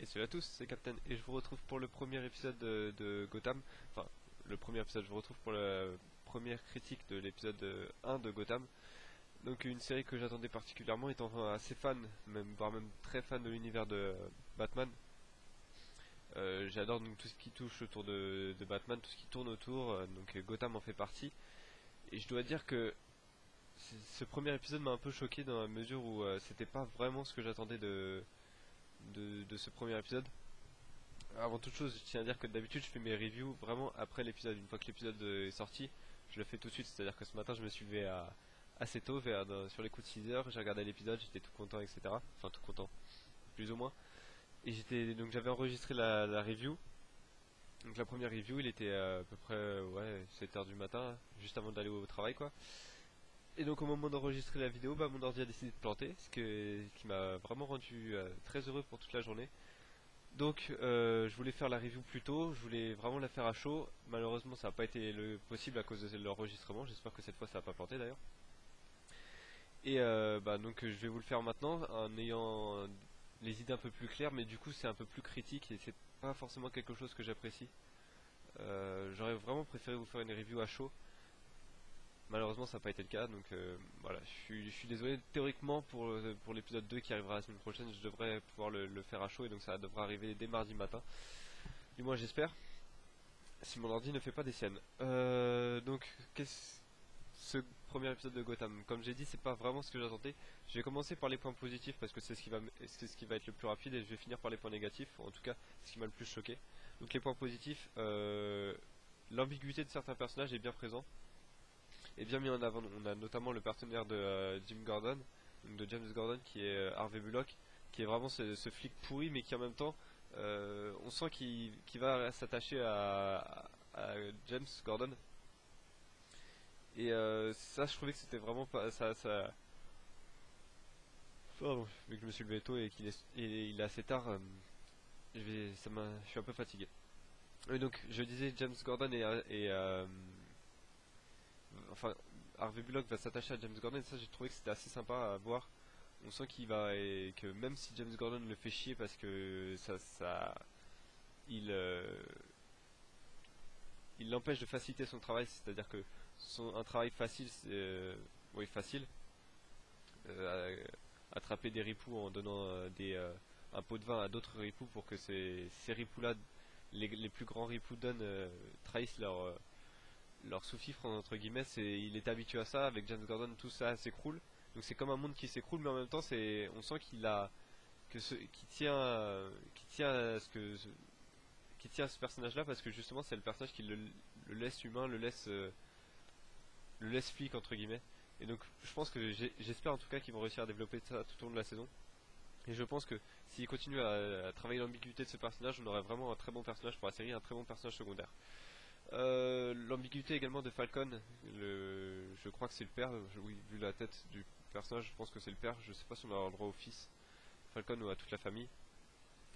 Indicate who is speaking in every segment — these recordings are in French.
Speaker 1: Et salut à tous, c'est Captain et je vous retrouve pour le premier épisode de Gotham. Enfin, le premier épisode, je vous retrouve pour la première critique de l'épisode 1 de Gotham. Donc une série que j'attendais particulièrement, étant assez fan, voire même très fan de l'univers de Batman. J'adore donc tout ce qui touche autour de Batman, tout ce qui tourne autour, donc Gotham en fait partie. Et je dois dire que ce premier épisode m'a un peu choqué dans la mesure où c'était pas vraiment ce que j'attendais de ce premier épisode. Avant toute chose, je tiens à dire que d'habitude je fais mes reviews vraiment après l'épisode. Une fois que l'épisode est sorti, je le fais tout de suite. C'est à dire que ce matin je me suis levé assez tôt, sur les coups de 6 heures. J'ai regardé l'épisode, j'étais tout content, etc. Enfin tout content, plus ou moins. Et j'avais enregistré la review. Donc la première review, il était à peu près 7 heures du matin, juste avant d'aller au travail quoi. Et donc au moment d'enregistrer la vidéo, mon ordi a décidé de planter, ce qui m'a vraiment rendu très heureux pour toute la journée. Donc je voulais faire la review plus tôt, je voulais vraiment la faire à chaud. Malheureusement ça n'a pas été possible à cause de l'enregistrement, j'espère que cette fois ça n'a pas planté d'ailleurs. Et donc je vais vous le faire maintenant en ayant les idées un peu plus claires, mais du coup c'est un peu plus critique et c'est pas forcément quelque chose que j'apprécie. J'aurais vraiment préféré vous faire une review à chaud. Malheureusement ça n'a pas été le cas, donc voilà, je suis désolé. Théoriquement pour l'épisode 2 qui arrivera la semaine prochaine, je devrais pouvoir le faire à chaud, et donc ça devrait arriver dès mardi matin. Du moins j'espère, si mon ordi ne fait pas des siennes. Donc ce premier épisode de Gotham, comme j'ai dit, c'est pas vraiment ce que j'attendais. Je vais commencer par les points positifs parce que c'est ce qui va être le plus rapide, et je vais finir par les points négatifs, ou en tout cas ce qui m'a le plus choqué. Donc les points positifs, l'ambiguïté de certains personnages est bien présent et bien mis en avant. On a notamment le partenaire de James Gordon, qui est Harvey Bullock, qui est vraiment ce flic pourri, mais qui en même temps, on sent qu'il va s'attacher à James Gordon. Et ça, je trouvais que c'était vraiment pas ça. Pardon, vu que je me suis levé tôt et il est assez tard, je suis un peu fatigué. Et donc, je disais James Gordon enfin, Harvey Bullock va s'attacher à James Gordon, et ça j'ai trouvé que c'était assez sympa à voir. On sent qu'il va, et que même si James Gordon le fait chier parce que il il l'empêche de faciliter son travail, c'est-à-dire que un travail facile, oui facile, attraper des ripoux en donnant un pot de vin à d'autres ripoux pour que ces ripoux-là, les plus grands ripoux donnent, trahissent leur sous-fifre entre guillemets. Il est habitué à ça. Avec James Gordon, tout ça s'écroule, donc c'est comme un monde qui s'écroule, mais en même temps on sent qu'il tient à qui tient à ce personnage là, parce que justement c'est le personnage qui le laisse humain, le laisse flic entre guillemets. Et donc je pense que j'espère en tout cas qu'ils vont réussir à développer ça tout au long de la saison. Et je pense que s'ils continuent à travailler l'ambiguïté de ce personnage, on aurait vraiment un très bon personnage pour la série, un très bon personnage secondaire. L'ambiguïté également de Falcon, je crois que c'est le père, oui, vu la tête du personnage, je pense que c'est le père. Je sais pas si on aura le droit au fils Falcon ou à toute la famille.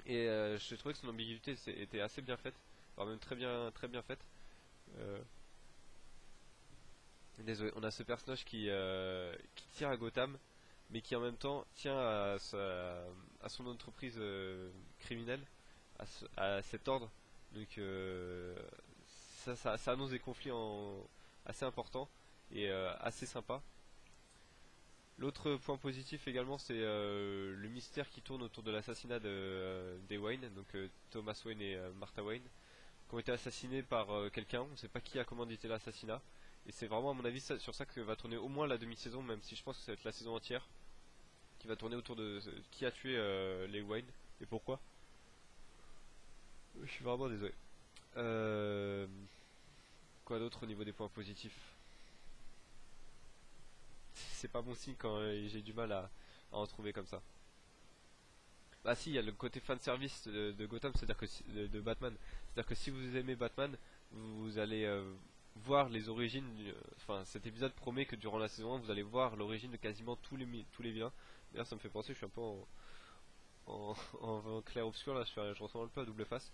Speaker 1: Et je trouvais que son ambiguïté était assez bien faite, voire même très bien faite. Euh, Désolé, on a ce personnage qui tient à Gotham, mais qui en même temps tient à son entreprise criminelle, à cet ordre. Donc ça annonce des conflits assez importants et assez sympas. L'autre point positif également, c'est le mystère qui tourne autour de l'assassinat des Wayne, donc Thomas Wayne et Martha Wayne, qui ont été assassinés par quelqu'un. On ne sait pas qui a commandité l'assassinat. Et c'est vraiment à mon avis sur ça que va tourner au moins la demi-saison, même si je pense que ça va être la saison entière qui va tourner autour de qui a tué les Wayne et pourquoi. Je suis vraiment désolé. Euh, Quoi d'autre au niveau des points positifs? C'est pas bon signe quand j'ai du mal à en trouver comme ça. Ah si, il y a le côté fan service de Gotham, c'est-à-dire que de Batman. C'est-à-dire que si vous aimez Batman, vous allez voir les origines. Enfin, cet épisode promet que durant la saison 1, vous allez voir l'origine de quasiment tous les vilains. D'ailleurs, ça me fait penser, je suis un peu en clair-obscur là, je ressemble un peu à double face.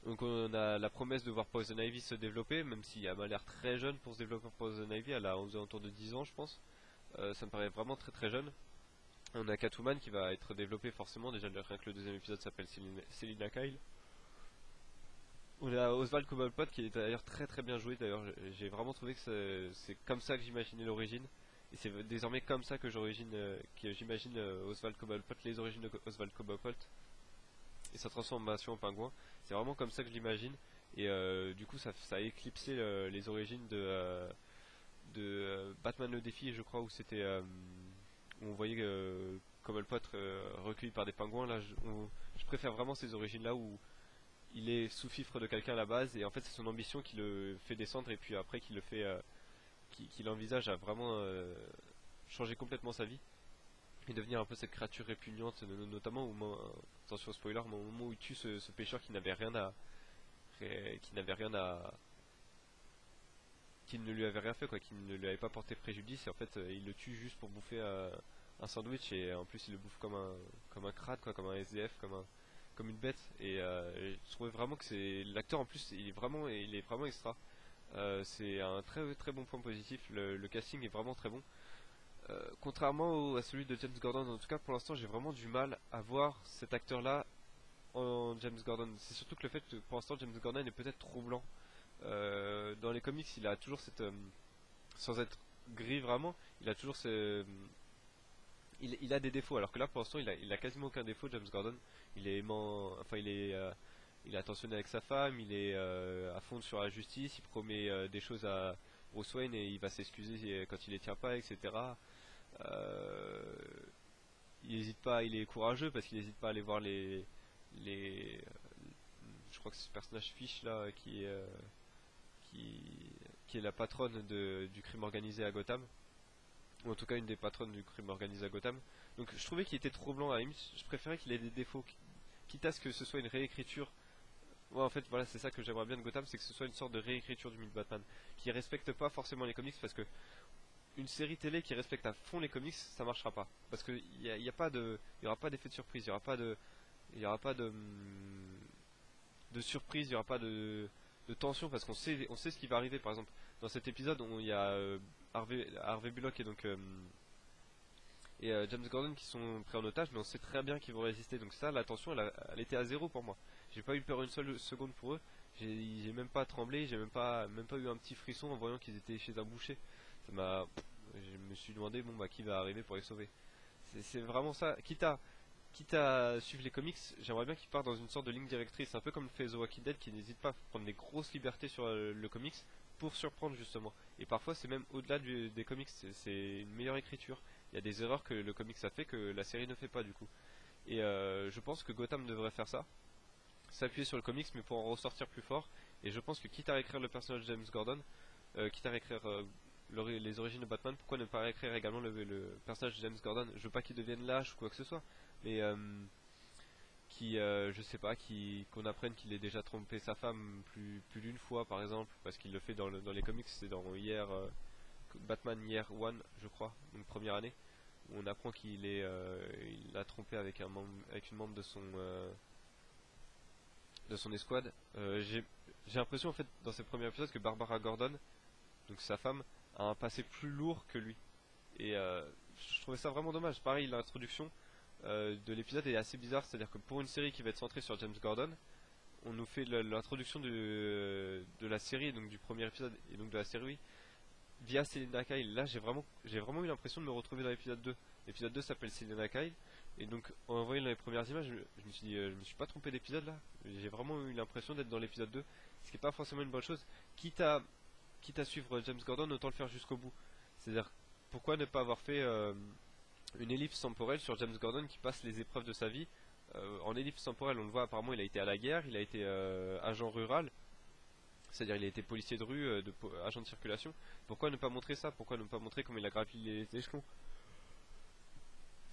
Speaker 1: Donc on a la promesse de voir Poison Ivy se développer, même si elle m'a l'air très jeune pour se développer. Poison Ivy, elle a aux alentours de 10 ans je pense. Ça me paraît vraiment très très jeune. On a Catwoman qui va être développée forcément, déjà rien que le deuxième épisode s'appelle Selina Kyle. On a Oswald Cobblepot qui est d'ailleurs très très bien joué, d'ailleurs j'ai vraiment trouvé que c'est comme ça que j'imaginais l'origine. Et c'est désormais comme ça que j'imagine Oswald Cobblepot, les origines de Oswald Cobblepot et sa transformation en pingouin. C'est vraiment comme ça que je l'imagine. Et du coup ça a éclipsé les origines de Batman le défi, je crois, où c'était où on voyait Cobblepot recueilli par des pingouins. Là je préfère vraiment ces origines là où il est sous-fifre de quelqu'un à la base et en fait c'est son ambition qui le fait descendre et puis après qui le fait qui l'envisage à vraiment changer complètement sa vie et devenir un peu cette créature répugnante, notamment au moment, attention spoiler, au moment où il tue ce pêcheur qui n'avait rien à qui n'avait rien à qui ne lui avait rien fait quoi, qui ne lui avait pas porté préjudice et en fait il le tue juste pour bouffer un sandwich et en plus il le bouffe comme un crade quoi, comme un SDF, comme une bête et je trouvais vraiment que c'est l'acteur en plus il est vraiment extra. C'est un très très bon point positif, le casting est vraiment très bon. Contrairement à celui de James Gordon, en tout cas pour l'instant j'ai vraiment du mal à voir cet acteur là en James Gordon. C'est surtout que le fait que pour l'instant James Gordon est peut-être troublant. Dans les comics il a toujours cette sans être gris vraiment, il a toujours il a des défauts alors que là pour l'instant il a quasiment aucun défaut. James Gordon il est aimant, enfin il est attentionné avec sa femme, il est à fond sur la justice, il promet des choses à Bruce Wayne et il va s'excuser quand il les tient pas, etc. Euh, il hésite pas, il est courageux parce qu'il hésite pas à aller voir les je crois que c'est ce personnage Fish là qui, qui est la patronne du crime organisé à Gotham, ou en tout cas une des patronnes du crime organisé à Gotham. Donc je trouvais qu'il était troublant à la limite, je préférais qu'il ait des défauts, quitte à ce que ce soit une réécriture. Ouais, en fait, voilà, c'est ça que j'aimerais bien de Gotham, c'est que ce soit une sorte de réécriture du mythe Batman, qui respecte pas forcément les comics, parce que une série télé qui respecte à fond les comics, ça marchera pas, parce que y a pas de, il y aura pas d'effet de surprise, il y aura pas de surprise, il y aura pas de tension, parce on sait ce qui va arriver. Par exemple, dans cet épisode, il y a Harvey Bullock et James Gordon qui sont pris en otage, mais on sait très bien qu'ils vont résister. Donc ça, la tension, elle était à zéro pour moi. J'ai pas eu peur une seule seconde pour eux. J'ai même pas tremblé, j'ai même pas eu un petit frisson en voyant qu'ils étaient chez un boucher. Je me suis demandé bon bah qui va arriver pour les sauver. C'est vraiment ça. Quitte à suivre les comics, j'aimerais bien qu'ils partent dans une sorte de ligne directrice, un peu comme le fait The Walking Dead, qui n'hésite pas à prendre des grosses libertés sur le comics pour surprendre justement. Et parfois c'est même au-delà des comics, c'est une meilleure écriture. Il y a des erreurs que le comics a fait que la série ne fait pas du coup. Et je pense que Gotham devrait faire ça, s'appuyer sur le comics mais pour en ressortir plus fort. Et je pense que quitte à réécrire le personnage de James Gordon, quitte à réécrire les origines de Batman, pourquoi ne pas réécrire également le personnage de James Gordon. Je veux pas qu'il devienne lâche ou quoi que ce soit, mais je sais pas, qu'on apprenne qu'il ait déjà trompé sa femme plus d'une fois par exemple, parce qu'il le fait dans les comics, c'est dans Batman Year One je crois, donc première année, où on apprend il l'a trompé avec une membre de son escouade. J'ai l'impression en fait dans ces premiers épisodes que Barbara Gordon, donc sa femme, a un passé plus lourd que lui. Et je trouvais ça vraiment dommage. Pareil, l'introduction de l'épisode est assez bizarre, c'est-à-dire que pour une série qui va être centrée sur James Gordon, on nous fait l'introduction de la série, donc du premier épisode et donc de la série via Selina Kyle. Là j'ai vraiment eu l'impression de me retrouver dans l'épisode 2. L'épisode 2 s'appelle Selina Kyle, et donc en voyant les premières images, je me suis dit, je me suis pas trompé d'épisode là. J'ai vraiment eu l'impression d'être dans l'épisode 2, ce qui est pas forcément une bonne chose. Quitte à suivre James Gordon, autant le faire jusqu'au bout. C'est-à-dire, pourquoi ne pas avoir fait une ellipse temporelle sur James Gordon qui passe les épreuves de sa vie. En ellipse temporelle, on le voit, apparemment il a été à la guerre, il a été agent rural, c'est-à-dire il a été policier de rue, agent de circulation. Pourquoi ne pas montrer ça? Pourquoi ne pas montrer comment il a gravi les échelons?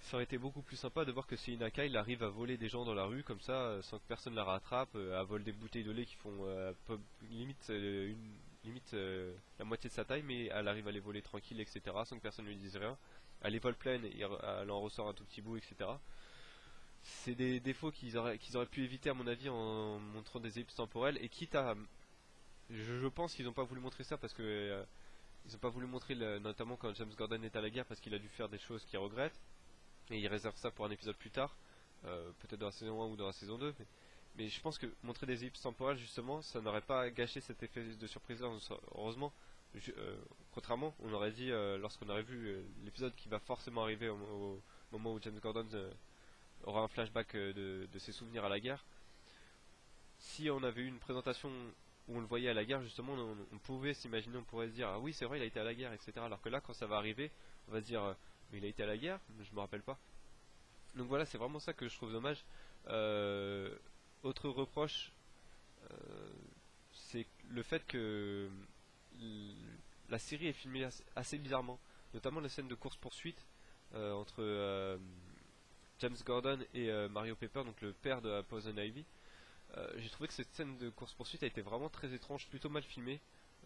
Speaker 1: Ça aurait été beaucoup plus sympa de voir que Selina Kyle arrive à voler des gens dans la rue comme ça, sans que personne la rattrape, à voler des bouteilles de lait qui font limite la moitié de sa taille, mais elle arrive à les voler tranquille, etc., sans que personne ne lui dise rien. Elle les vole pleines, elle en ressort un tout petit bout, etc. C'est des défauts qu'ils auraient pu éviter à mon avis en montrant des ellipses temporelles, et quitte à... Je pense qu'ils n'ont pas voulu montrer ça parce que... ils n'ont pas voulu montrer, notamment quand James Gordon est à la guerre, parce qu'il a dû faire des choses qu'il regrette. et ils réservent ça pour un épisode plus tard, peut-être dans la saison 1 ou dans la saison 2, mais je pense que montrer des ellipses temporelles justement ça n'aurait pas gâché cet effet de surprise là. Heureusement, contrairement, on aurait dit lorsqu'on aurait vu l'épisode qui va forcément arriver au moment où James Gordon aura un flashback de ses souvenirs à la guerre. Si on avait eu une présentation où on le voyait à la guerre, justement, on pouvait s'imaginer, on pourrait se dire ah oui, c'est vrai, il a été à la guerre, etc. Alors que là, quand ça va arriver, on va se dire mais il a été à la guerre, je me rappelle pas. Donc voilà, c'est vraiment ça que je trouve dommage. Euh, Autre reproche, c'est le fait que la série est filmée assez bizarrement, notamment les scènes de course-poursuite entre James Gordon et Mario Pepper, donc le père de Poison Ivy. J'ai trouvé que cette scène de course-poursuite a été vraiment très étrange, plutôt mal filmée.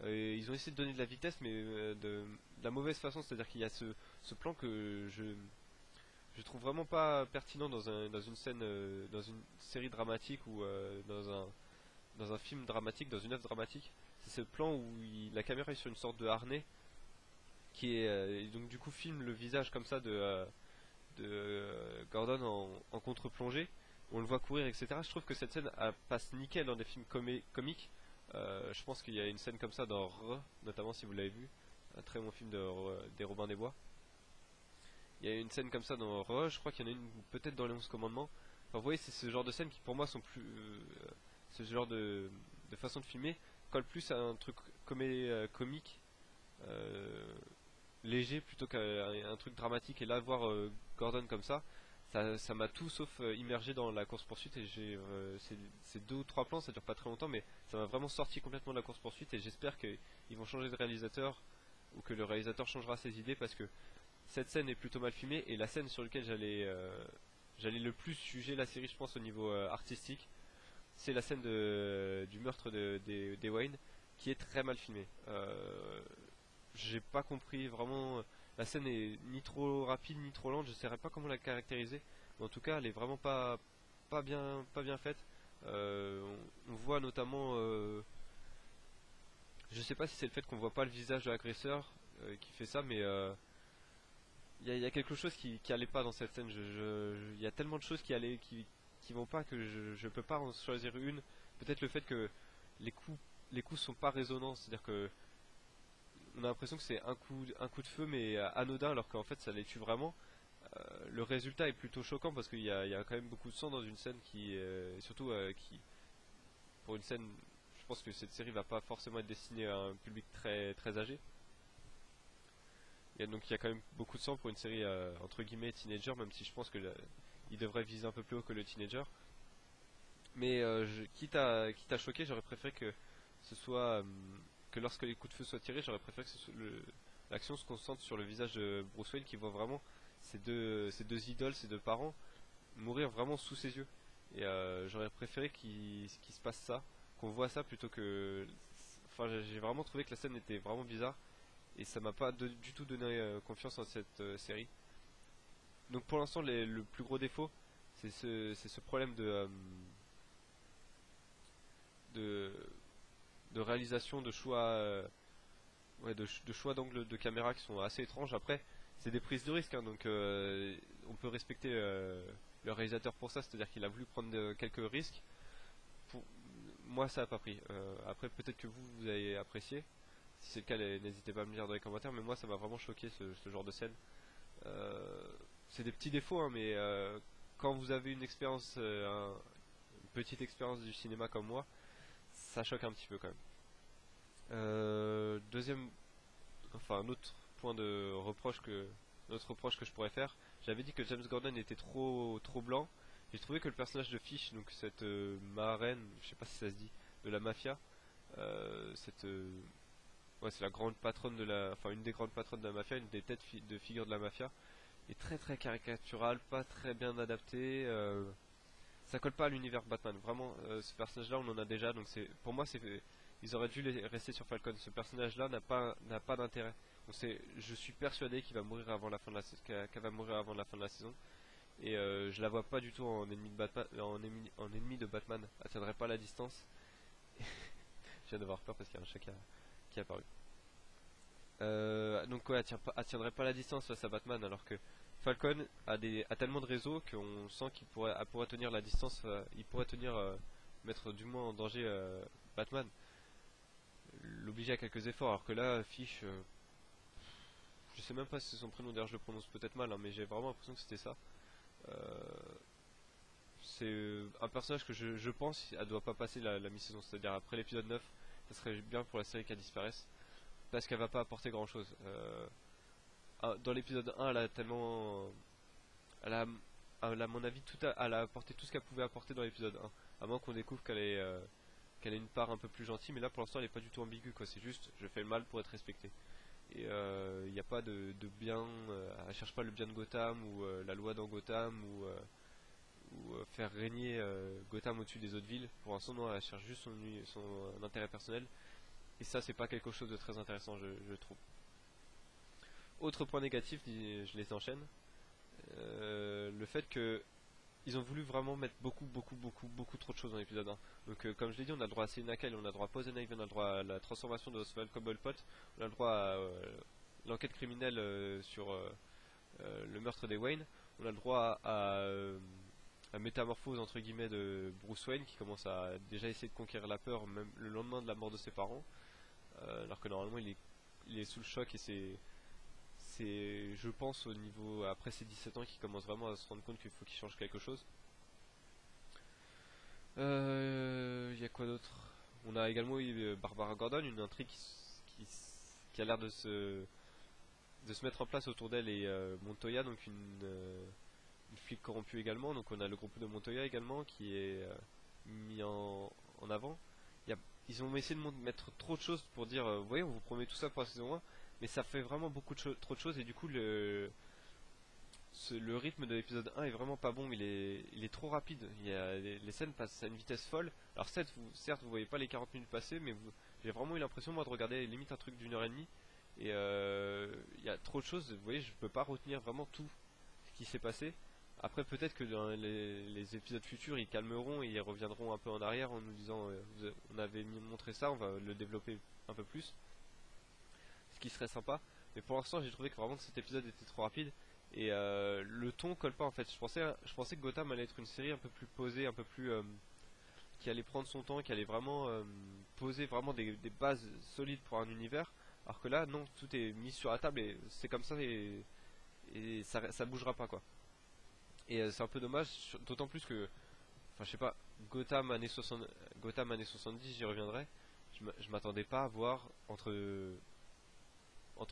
Speaker 1: Ils ont essayé de donner de la vitesse, mais de la mauvaise façon, c'est-à-dire qu'il y a ce plan que je trouve vraiment pas pertinent dans une scène, dans une série dramatique ou dans un film dramatique, dans une œuvre dramatique. C'est ce plan où la caméra est sur une sorte de harnais qui est et donc du coup filme le visage comme ça de Gordon en contre-plongée. On le voit courir, etc. Je trouve que cette scène passe nickel dans des films comiques. Je pense qu'il y a une scène comme ça dans notamment si vous l'avez vu, un très bon film des Robins des Bois. Il y a une scène comme ça dans je crois qu'il y en a une peut-être dans les 11 commandements. Enfin, vous voyez, c'est ce genre de scènes qui pour moi sont plus. Ce genre de façon de filmer colle plus à un truc comique, euh, léger plutôt qu'à un truc dramatique. Et là, voir Gordon comme ça m'a tout sauf immergé dans la course poursuite. Et ces deux ou trois plans, ça dure pas très longtemps, mais ça m'a vraiment sorti complètement de la course poursuite. Et j'espère qu'ils vont changer de réalisateur ou que le réalisateur changera ses idées parce que cette scène est plutôt mal filmée et la scène sur laquelle j'allais le plus juger la série, je pense, au niveau artistique, c'est la scène du meurtre des Wayne qui est très mal filmée. J'ai pas compris vraiment. La scène est ni trop rapide ni trop lente, je saurais pas comment la caractériser, mais en tout cas elle est vraiment pas bien faite. On voit notamment, je sais pas si c'est le fait qu'on voit pas le visage de l'agresseur qui fait ça, mais il y a quelque chose qui allait pas dans cette scène. Il y a tellement de choses qui vont pas que je peux pas en choisir une. Peut-être le fait que les les coups sont pas résonnants, c'est-à-dire que on a l'impression que c'est un coup de feu mais anodin alors qu'en fait ça les tue vraiment. Le résultat est plutôt choquant parce il y a quand même beaucoup de sang dans une scène et surtout qui pour une scène, je pense que cette série va pas forcément être destinée à un public très âgé. Donc il y a quand même beaucoup de sang pour une série entre guillemets teenager, même si je pense que il devrait viser un peu plus haut que le teenager. Mais quitte à choquer, j'aurais préféré que ce soit que lorsque les coups de feu soient tirés, j'aurais préféré que l'action se concentre sur le visage de Bruce Wayne qui voit vraiment ces deux idoles, ces deux parents mourir vraiment sous ses yeux. Et j'aurais préféré qu'il se passe ça, qu'on voit ça plutôt que. Enfin, j'ai vraiment trouvé que la scène était vraiment bizarre et ça m'a pas du tout donné confiance en cette série. Donc pour l'instant, le plus gros défaut, c'est ce problème de, de réalisation, de choix, de choix d'angle de caméra qui sont assez étranges. Après, c'est des prises de risque, hein, donc on peut respecter le réalisateur pour ça, c'est-à-dire qu'il a voulu prendre quelques risques. Pour... Moi, ça n'a pas pris. Après, peut-être que vous avez apprécié. Si c'est le cas, n'hésitez pas à me dire dans les commentaires, mais moi, ça m'a vraiment choqué ce genre de scène. C'est des petits défauts, hein, mais quand vous avez une expérience, une petite expérience du cinéma comme moi, ça choque un petit peu quand même. Deuxième, enfin un autre point de reproche notre reproche que je pourrais faire, j'avais dit que James Gordon était trop blanc. J'ai trouvé que le personnage de Fish, donc cette marraine, je sais pas si ça se dit, de la mafia, cette ouais, c'est la grande patronne enfin une des grandes patronnes de la mafia, une des têtes de figure de la mafia, est très caricatural, pas très bien adapté. Ça colle pas à l'univers Batman. Vraiment, ce personnage-là, on en a déjà, donc pour moi, ils auraient dû rester sur Falcon. Ce personnage-là n'a pas d'intérêt. Je suis persuadé qu'il va mourir avant la fin de qu'elle va mourir avant la fin de la saison. Et je la vois pas du tout en ennemi de Batman, en ennemi de Batman. Elle tiendrait pas la distance. Je viens d'avoir peur parce qu'il y a un chat qui est apparu. Donc ouais, elle tiendrait pas la distance face à Batman, alors que Falcon a tellement de réseaux qu'on sent pourrait tenir la distance, il pourrait tenir, mettre du moins en danger Batman, l'obliger à quelques efforts, alors que là, Fish, je sais même pas si c'est son prénom, d'ailleurs je le prononce peut-être mal, hein, mais j'ai vraiment l'impression que c'était ça. Euh, c'est un personnage que je pense elle doit pas passer la mi-saison, c'est-à-dire après l'épisode 9, ça serait bien pour la série qu'elle disparaisse, parce qu'elle va pas apporter grand-chose. Dans l'épisode 1, elle a tellement... Elle a, à mon avis, elle a apporté tout ce qu'elle pouvait apporter dans l'épisode 1, à moins qu'on découvre qu'elle ait une part un peu plus gentille, mais là pour l'instant elle est pas du tout ambiguë, quoi. C'est juste je fais le mal pour être respecté. Et il n'y a pas de bien, elle cherche pas le bien de Gotham ou la loi dans Gotham ou faire régner Gotham au-dessus des autres villes. Pour l'instant, non, elle cherche juste son intérêt personnel. Et ça, c'est pas quelque chose de très intéressant, je trouve. Autre point négatif, je les enchaîne. Le fait que ils ont voulu vraiment mettre beaucoup trop de choses dans l'épisode 1. Donc, comme je l'ai dit, on a le droit à Selina Kyle, on a le droit à Poison Ivy, on a le droit à la transformation de Oswald Cobblepot, on a le droit à l'enquête criminelle sur le meurtre des Wayne, on a le droit à la métamorphose entre guillemets de Bruce Wayne qui commence à déjà essayer de conquérir la peur même le lendemain de la mort de ses parents, alors que normalement il est sous le choc et c'est je pense au niveau après ses 17 ans qu'il commence vraiment à se rendre compte qu'il faut qu'il change quelque chose. Il y a quoi d'autre? On a également eu Barbara Gordon, une intrigue qui, qui a l'air de se mettre en place autour d'elle et Montoya, donc une flic corrompue également. Donc on a le groupe de Montoya également qui est mis en avant. Ils ont essayé de mettre trop de choses pour dire vous voyez on vous promet tout ça pour la saison 1, mais ça fait vraiment trop de choses et du coup le rythme de l'épisode 1 est vraiment pas bon, il est trop rapide. Les scènes passent à une vitesse folle. Alors certes vous voyez pas les 40 minutes passer, mais j'ai vraiment eu l'impression moi de regarder limite un truc d'une heure et demie. Et il y a trop de choses, vous voyez, je peux pas retenir vraiment tout ce qui s'est passé. Après peut-être que dans les épisodes futurs ils calmeront et ils reviendront un peu en arrière en nous disant on avait montré ça, on va le développer un peu plus, ce qui serait sympa. Mais pour l'instant j'ai trouvé que vraiment cet épisode était trop rapide et le ton colle pas en fait. Je pensais que Gotham allait être une série un peu plus posée, un peu plus qui allait prendre son temps, qui allait vraiment poser vraiment des bases solides pour un univers. Alors que là non, tout est mis sur la table et c'est comme ça et ça bougera pas quoi. Et c'est un peu dommage, d'autant plus que, enfin je sais pas, Gotham années 70, j'y reviendrai. Je m'attendais pas à voir entre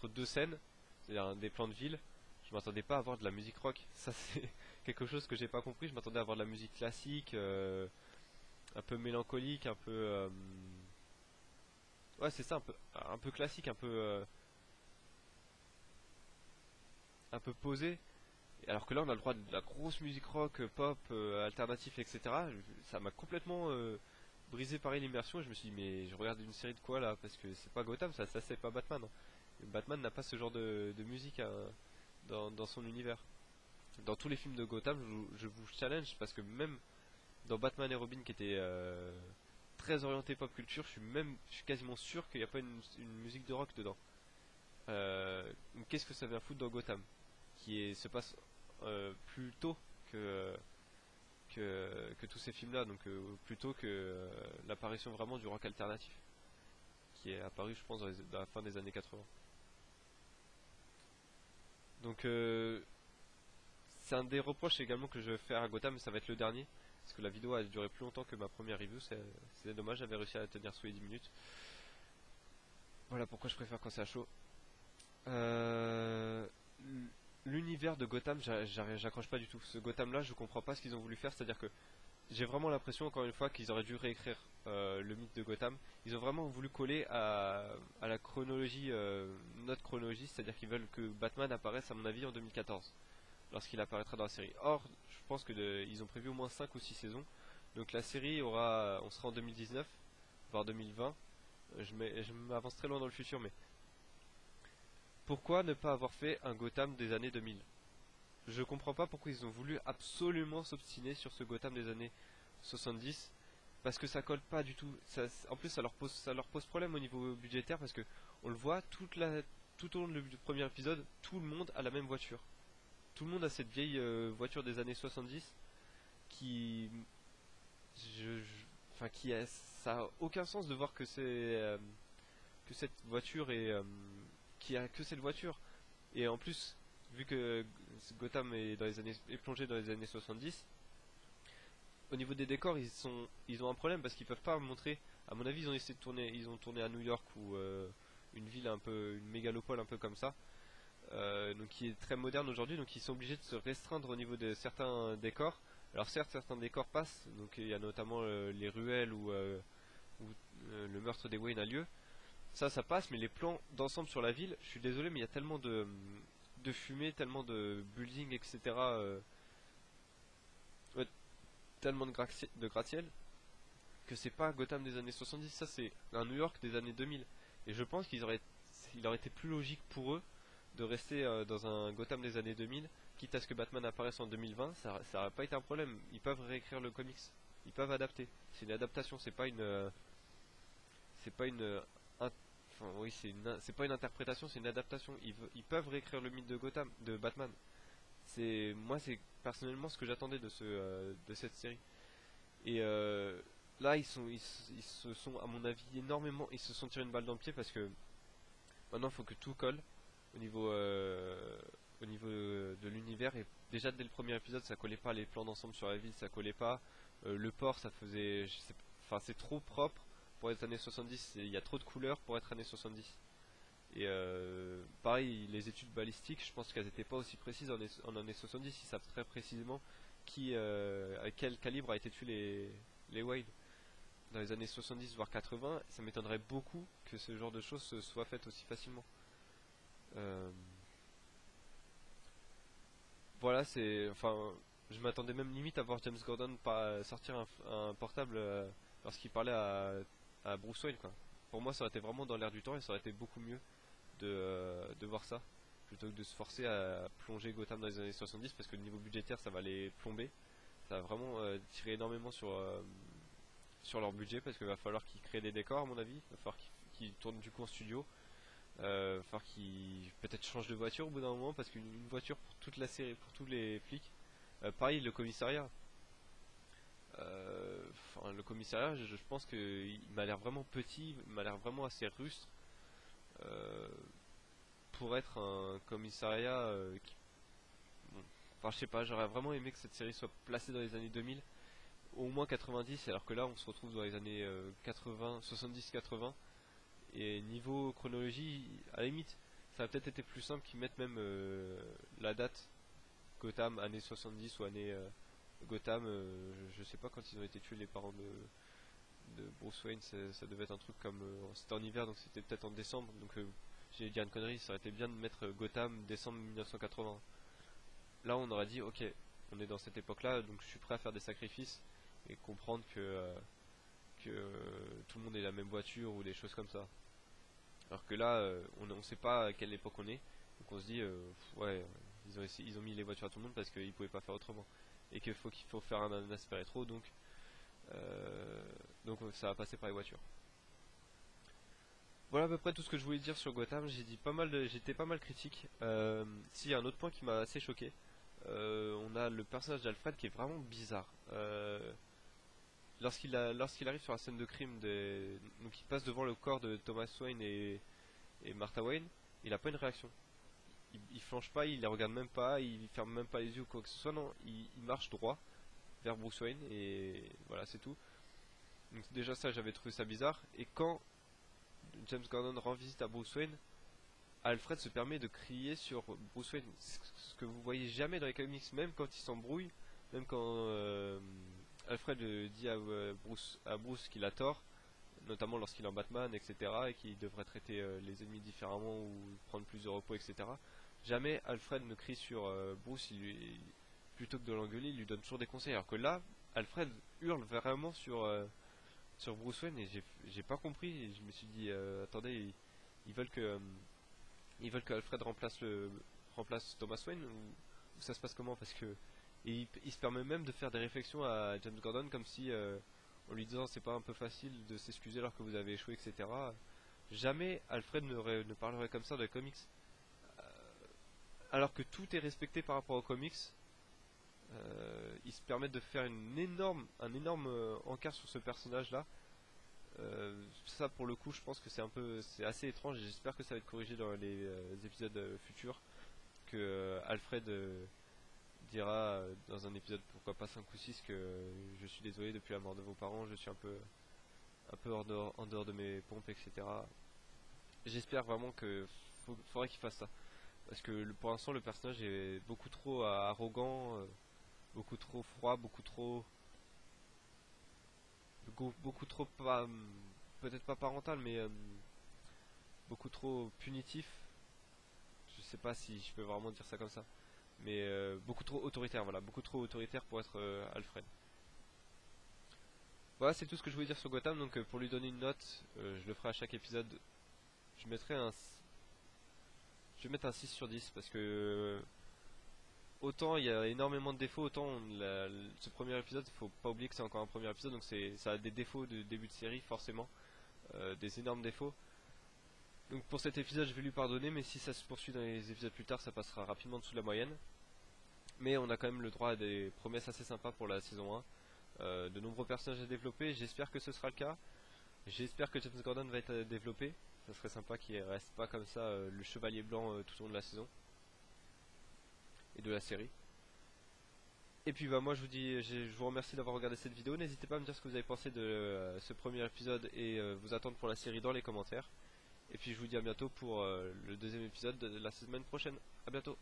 Speaker 1: deux scènes, c'est-à-dire des plans de ville, je m'attendais pas à voir de la musique rock. Ça c'est quelque chose que j'ai pas compris. Je m'attendais à voir de la musique classique, un peu mélancolique, un peu, ouais c'est ça, un peu classique, un peu posé. Alors que là on a le droit de la grosse musique rock, pop, alternatif, etc. Ça m'a complètement brisé pareil l'immersion et je me suis dit mais je regarde une série de quoi là, parce que c'est pas Gotham, ça c'est pas Batman, hein. Batman n'a pas ce genre de musique dans son univers. Dans tous les films de Gotham je vous challenge parce que même dans Batman et Robin qui était très orienté pop culture, je suis quasiment sûr qu'il n'y a pas une musique de rock dedans. Qu'est-ce que ça vient foutre dans Gotham se passe plus tôt que tous ces films-là, donc plus tôt que l'apparition vraiment du rock alternatif, qui est apparu, je pense, dans la fin des années 80. Donc, c'est un des reproches également que je vais faire à Gotham, mais ça va être le dernier, parce que la vidéo a duré plus longtemps que ma première review, c'est dommage, j'avais réussi à la tenir sous les 10 minutes. Voilà pourquoi je préfère quand c'est à chaud. Euh, L'univers de Gotham, j'accroche pas du tout. Ce Gotham là, je comprends pas ce qu'ils ont voulu faire, c'est à dire que j'ai vraiment l'impression encore une fois qu'ils auraient dû réécrire le mythe de Gotham. Ils ont vraiment voulu coller à la chronologie, notre chronologie, c'est à dire qu'ils veulent que Batman apparaisse à mon avis en 2014 lorsqu'il apparaîtra dans la série. Or je pense que ils ont prévu au moins 5 ou 6 saisons, donc la série on sera en 2019 voire 2020. Je m'avance très loin dans le futur, mais pourquoi ne pas avoir fait un Gotham des années 2000? Je comprends pas pourquoi ils ont voulu absolument s'obstiner sur ce Gotham des années 70, parce que ça colle pas du tout. En plus ça leur pose problème au niveau budgétaire, parce que on le voit tout au long du premier épisode, tout le monde a la même voiture. tout le monde a cette vieille voiture des années 70 qui, enfin qui a, ça a aucun sens de voir que que cette voiture qui a que cette voiture. Et en plus, vu que Gotham est plongé dans les années 70, au niveau des décors, ils ont un problème parce qu'ils peuvent pas montrer. À mon avis, ils ont essayé de tourner, ils ont tourné à New York ou une ville un peu, une mégalopole un peu comme ça, donc qui est très moderne aujourd'hui. Donc ils sont obligés de se restreindre au niveau de certains décors. Alors certes, certains décors passent. Donc il y a notamment les ruelles où le meurtre des Wayne a lieu. Ça passe, mais les plans d'ensemble sur la ville, je suis désolé, mais il y a tellement de fumée, tellement de buildings, etc. Ouais, tellement de gratte-ciel que c'est pas Gotham des années 70, ça c'est un New York des années 2000. Et je pense il aurait été plus logique pour eux de rester dans un Gotham des années 2000, quitte à ce que Batman apparaisse en 2020, ça aurait pas été un problème. Ils peuvent réécrire le comics, ils peuvent adapter. C'est une adaptation, c'est pas une, enfin oui, c'est pas une interprétation, c'est une adaptation. Ils peuvent réécrire le mythe de Gotham, de Batman. C'est personnellement ce que j'attendais de cette série. Et là, ils se sont, à mon avis, énormément, ils se sont tirés une balle dans le pied parce que maintenant, il faut que tout colle au au niveau de l'univers. Et déjà, dès le premier épisode, ça collait pas les plans d'ensemble sur la ville, ça collait pas. Le port, ça faisait, enfin, c'est trop propre pour être années 70. Il y a trop de couleurs pour être années 70. Et pareil, les études balistiques, je pense qu'elles n'étaient pas aussi précises en années 70. Ils savent très précisément à quel calibre a été tué les Wayne. Dans les années 70 voire 80, ça m'étonnerait beaucoup que ce genre de choses se soit fait aussi facilement. Euh, voilà, enfin, je m'attendais même limite à voir James Gordon pas sortir un portable lorsqu'il parlait à Bruce Wayne, quoi. Pour moi, ça aurait été vraiment dans l'air du temps et ça aurait été beaucoup mieux de voir ça plutôt que de se forcer à plonger Gotham dans les années 70 parce que le niveau budgétaire ça va les plomber. Ça va vraiment tirer énormément sur leur budget parce qu'il va falloir qu'ils créent des décors à mon avis, il va falloir qu'ils tournent du coup en studio, il va falloir qu'ils peut-être changent de voiture au bout d'un moment parce qu'une voiture pour toute la série, pour tous les flics. Pareil le commissariat. Enfin, le commissariat, je pense qu'il m'a l'air vraiment petit, il m'a l'air vraiment assez rustre euh, pour être un commissariat bon, enfin je sais pas, j'aurais vraiment aimé que cette série soit placée dans les années 2000, au moins 90, alors que là on se retrouve dans les années 80, 70-80. Et niveau chronologie, à la limite, ça a peut-être été plus simple qu'ils mettent même la date Gotham, année 70 ou année Gotham, je sais pas quand ils ont été tués les parents de Bruce Wayne, ça devait être un truc comme. C'était en hiver donc c'était peut-être en décembre, donc j'ai dit une connerie, ça aurait été bien de mettre Gotham décembre 1980. Là on aurait dit ok, on est dans cette époque là donc je suis prêt à faire des sacrifices et comprendre que tout le monde ait la même voiture ou des choses comme ça. Alors que là, on sait pas à quelle époque on est. Donc on se dit, ouais, ils ont mis les voitures à tout le monde parce qu'ils pouvaient pas faire autrement. Et qu'il faut faire un aspect rétro, donc ça va passer par les voitures. Voilà à peu près tout ce que je voulais dire sur Gotham. J'étais pas mal critique. Si, il y a un autre point qui m'a assez choqué. On a le personnage d'Alfred qui est vraiment bizarre. Lorsqu'il arrive sur la scène de crime, donc il passe devant le corps de Thomas Wayne et Martha Wayne, il a pas une réaction. Il flanche pas, il les regarde même pas, il ferme même pas les yeux ou quoi que ce soit, non, il marche droit vers Bruce Wayne et voilà, c'est tout. Donc déjà ça, j'avais trouvé ça bizarre. Et quand James Gordon rend visite à Bruce Wayne, Alfred se permet de crier sur Bruce Wayne, ce que vous voyez jamais dans les comics, même quand il s'embrouille, même quand Alfred dit à Bruce qu'il a tort, notamment lorsqu'il est en Batman, etc., et qu'il devrait traiter les ennemis différemment ou prendre plus de repos, etc. Jamais Alfred ne crie sur Bruce, plutôt que de l'engueuler, il lui donne toujours des conseils. Alors que là, Alfred hurle vraiment sur Bruce Wayne et j'ai pas compris. Et je me suis dit, attendez, ils veulent que Alfred remplace Thomas Wayne ou ça se passe comment? Parce que il se permet même de faire des réflexions à James Gordon comme si en lui disant c'est pas un peu facile de s'excuser alors que vous avez échoué, etc. Jamais Alfred ne parlerait comme ça dans les comics. alors que tout est respecté par rapport aux comics. Ils se permettent de faire un énorme encart sur ce personnage là. Ça pour le coup je pense que c'est assez étrange et j'espère que ça va être corrigé dans les épisodes futurs, que Alfred dira dans un épisode, pourquoi pas 5 ou 6, que je suis désolé depuis la mort de vos parents, je suis un peu en dehors de mes pompes, etc. J'espère vraiment que faudrait qu'il fasse ça, parce que pour l'instant le personnage est beaucoup trop arrogant, beaucoup trop froid, beaucoup trop pas, peut-être pas parental, mais beaucoup trop punitif. Je sais pas si je peux vraiment dire ça comme ça, mais beaucoup trop autoritaire, voilà, beaucoup trop autoritaire pour être Alfred. Voilà, c'est tout ce que je voulais dire sur Gotham. Donc pour lui donner une note, je le ferai à chaque épisode. Je mettrai un, je vais mettre un 6 sur 10 parce que autant il y a énormément de défauts, autant ce premier épisode, faut pas oublier que c'est encore un premier épisode, donc ça a des défauts de début de série forcément, des énormes défauts. Donc pour cet épisode, je vais lui pardonner, mais si ça se poursuit dans les épisodes plus tard, ça passera rapidement dessous de la moyenne. Mais on a quand même le droit à des promesses assez sympas pour la saison 1. De nombreux personnages à développer, j'espère que ce sera le cas. J'espère que James Gordon va être développé. Ça serait sympa qu'il reste pas comme ça le chevalier blanc tout au long de la saison et de la série. Et puis bah moi je vous dis, je vous remercie d'avoir regardé cette vidéo. N'hésitez pas à me dire ce que vous avez pensé de ce premier épisode et vous attendre pour la série dans les commentaires. Et puis je vous dis à bientôt pour le deuxième épisode de la semaine prochaine. A bientôt.